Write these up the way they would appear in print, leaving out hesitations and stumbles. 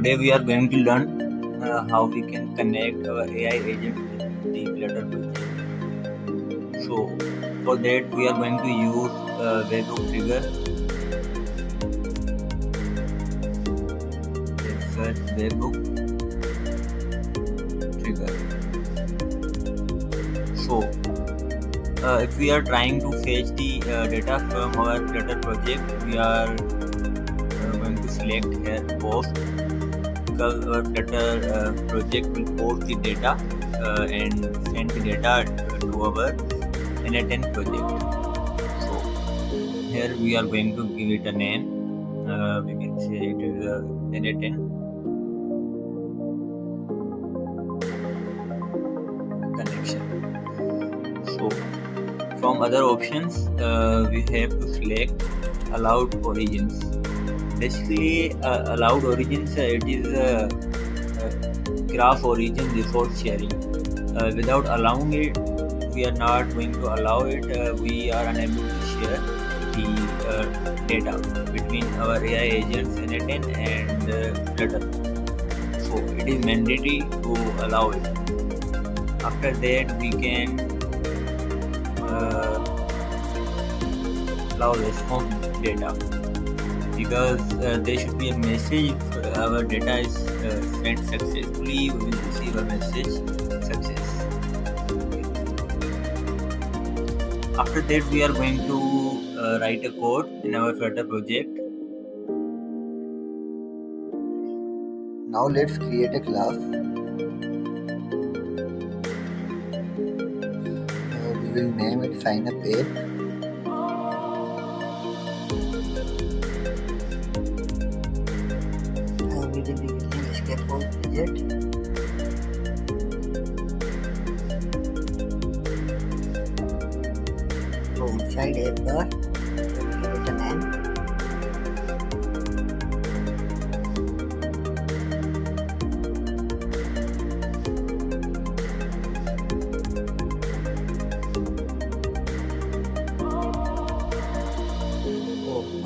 today we are going to learn how we can connect our AI agent with the Flutter project. So for that we are going to use webhook trigger. Let's search webhook trigger. So if we are trying to fetch the data from our Flutter project, we are going to select here post, because our Flutter project will post the data and send the data to our NA10 project. So here we are going to give it a name. We can say it is NA10 connection. So from other options, we have to select allowed origins. Basically, allowed origins, it is graph origin resource sharing. Without allowing it, we are not going to allow it. We are unable to share the data between our AI agents NA10 and Flutter. So it is mandatory to allow it. After that, we can allow response data, because there should be a message if our data is sent successfully. We will receive a message success. After that, we are going to write a code in our Flutter project. Now let's create a class. We will name it sign up app. We will be using scaffold widget. So inside app bar, we will give it a name.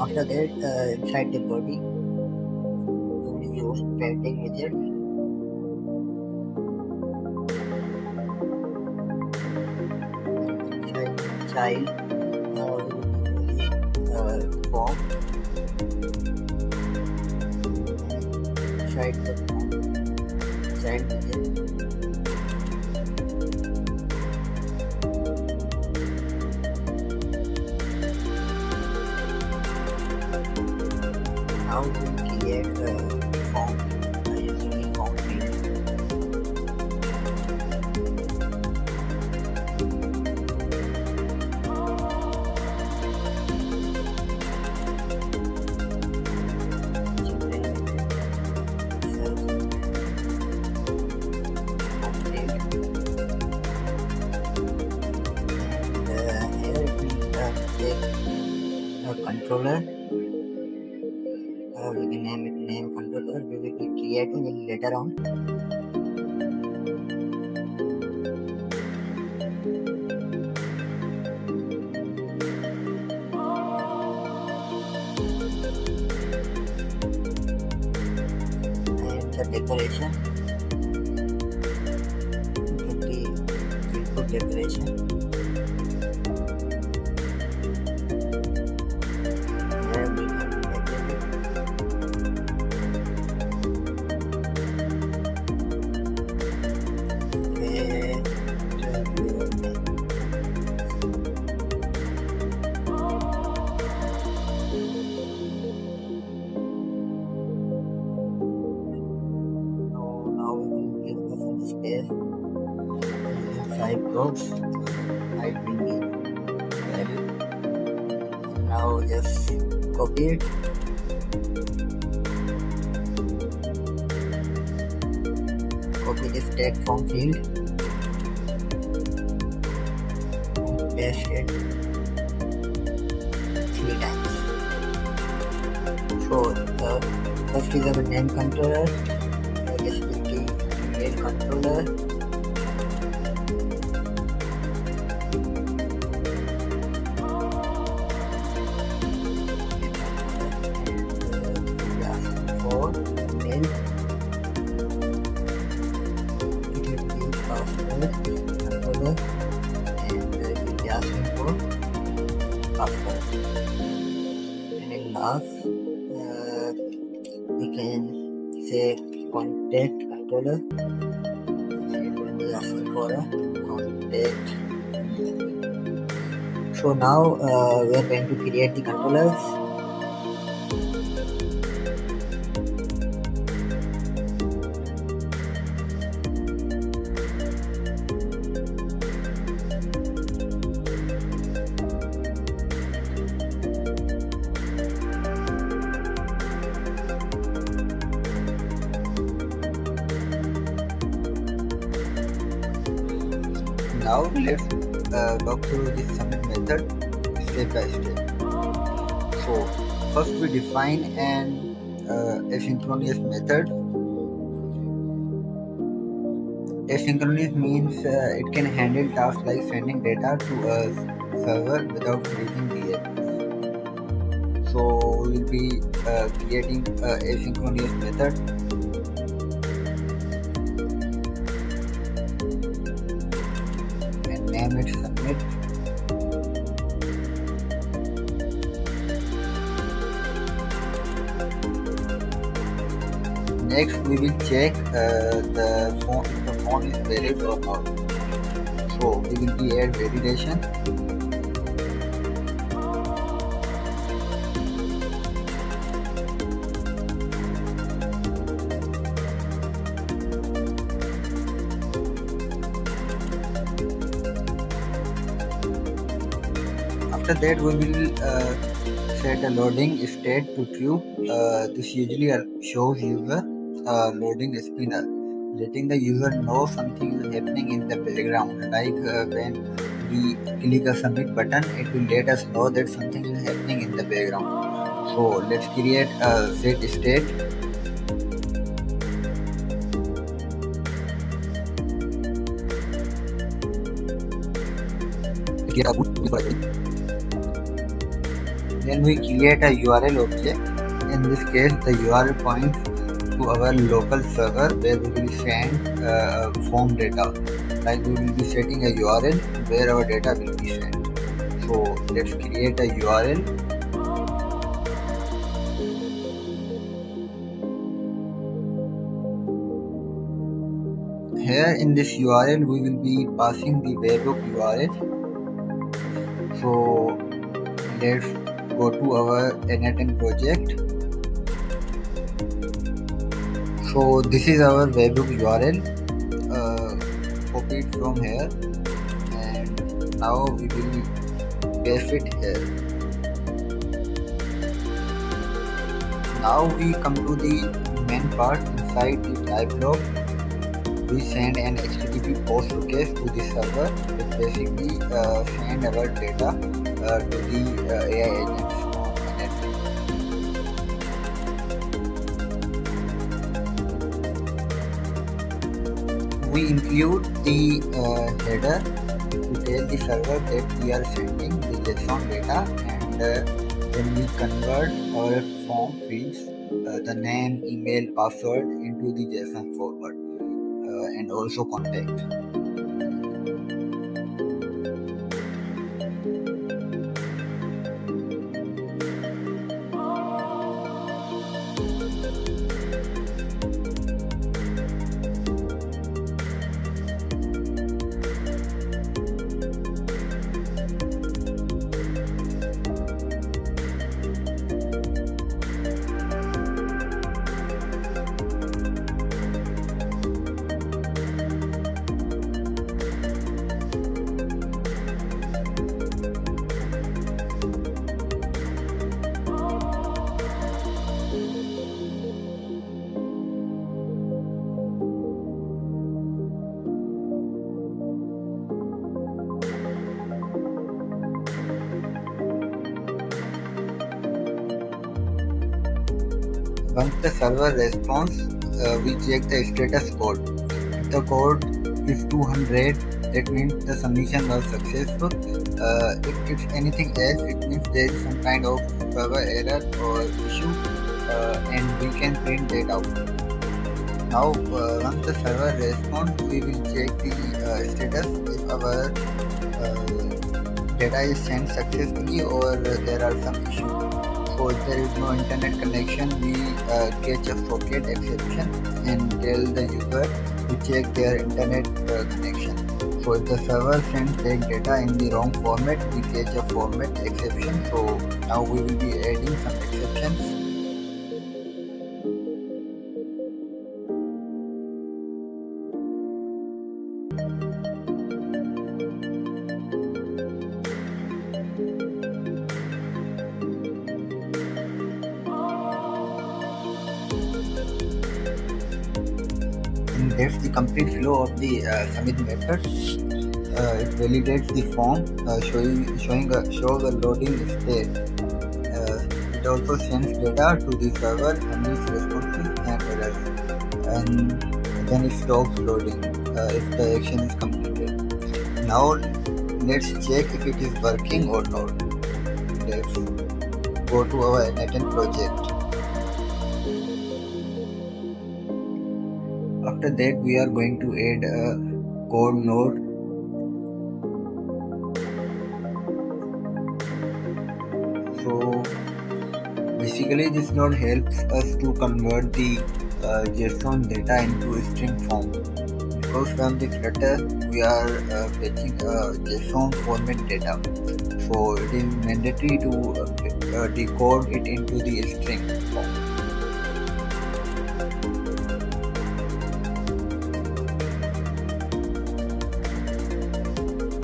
After that, inside the body, we will use padding widget. Inside child, form. Inside the form, child widget. Now we will create a form using a form field. Controller. We can name it name controller. We will be creating it later on. And the decoration. The input decoration. Space inside groups, I will be value. Now just copy it. Copy this text form field, paste it 3 times. So first is our name controller. This will be email controller. For mail And in last, we can say contact controller. It will be asking for a contact. So now we are going to create the controllers. Now let's walk through this submit method step by step. So first we define an asynchronous method. Asynchronous means it can handle tasks like sending data to a server without freezing the app. So we will be creating a asynchronous method and name it submit. Next, we will check if the phone is valid or not. So we will be add validation. After that, we will set a loading state to true. This usually shows user loading spinner, letting the user know something is happening in the background. Like when we click a submit button, it will let us know that something is happening in the background. So let's create a set state. Then we create a URL object. In this case, the URL points to our local server where we will send form data. Like we will be setting a URL where our data will be sent. So let's create a URL. Here in this URL, we will be passing the webhook URL. So let's go to our N8N project. So this is our webhook URL. Copy it from here, and now we will paste it here. Now we come to the main part. Inside the type block, we send an HTTP post request to the server, which basically send our data to the AI agents on N8N. We include the header to tell the server that we are sending the JSON data, and then we convert our form fields, the name, email, password into the JSON format and also contact. Once the server responds, we check the status code. If the code is 200, that means the submission was successful. If it's anything else, it means there is some kind of server error or issue, and we can print that out. Now, once the server responds, we will check the status if our data is sent successfully or there are some issues. So if there is no internet connection, we catch a socket exception and tell the user to check their internet connection. So if the server sends back data in the wrong format, we catch a format exception. So now we will be adding some exceptions. And that's the complete flow of the submit method. It validates the form, shows a loading state. It also sends data to the server, handles responses and errors, and then it stops loading if the action is completed. Now let's check if it is working or not. Let's go to our N10 project. After that, we are going to add a code node. So basically, this node helps us to convert the JSON data into a string form. Because from the Flutter, we are fetching JSON format data. So it is mandatory to decode it into the string form.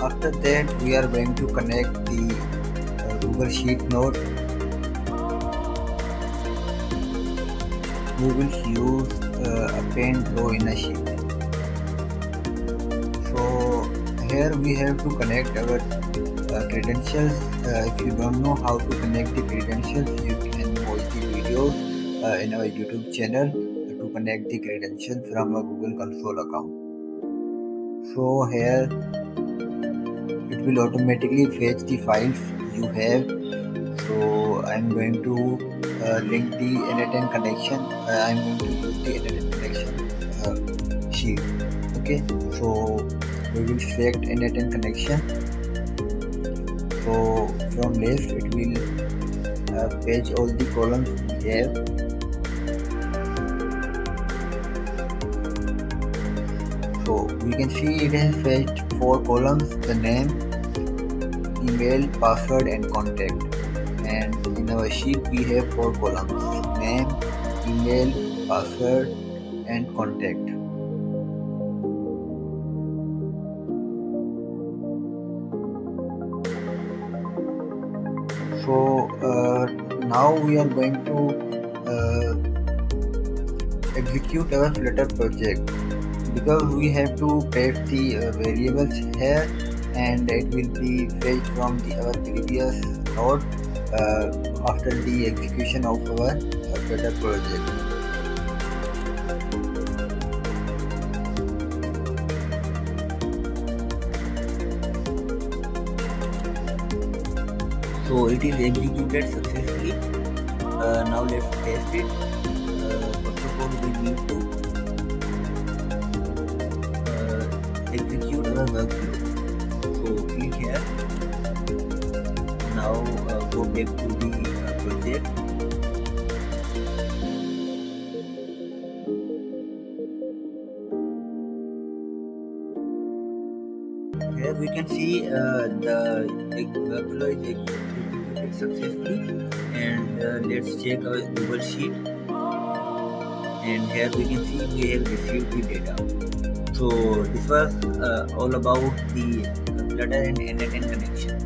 After that, we are going to connect the Google Sheet node. We will use append row in a sheet. So here we have to connect our credentials. If you don't know how to connect the credentials, you can watch the videos in our YouTube channel to connect the credentials from a Google Console account. So here it will automatically fetch the files you have. So I'm going to link the N10 connection. I'm going to use the N10 connection sheet. Okay, so we will select N10 connection. So from left it will fetch all the columns we have. So we can see it has fetched 4 columns: the name, email, password and contact. And in our sheet we have 4 columns: name, email, password and contact. So now we are going to execute our Flutter project, because we have to paste the variables here and it will be fetched from our previous node after the execution of our Flutter project. So it is executed successfully. Now let's test it. First of all, we need to execute our workflow. So click here. Now go back to the project. Here we can see the workflow is executed successfully, and let's check our Google Sheet. And here we can see we have received the data. So this was all about the Flutter and N10 connection.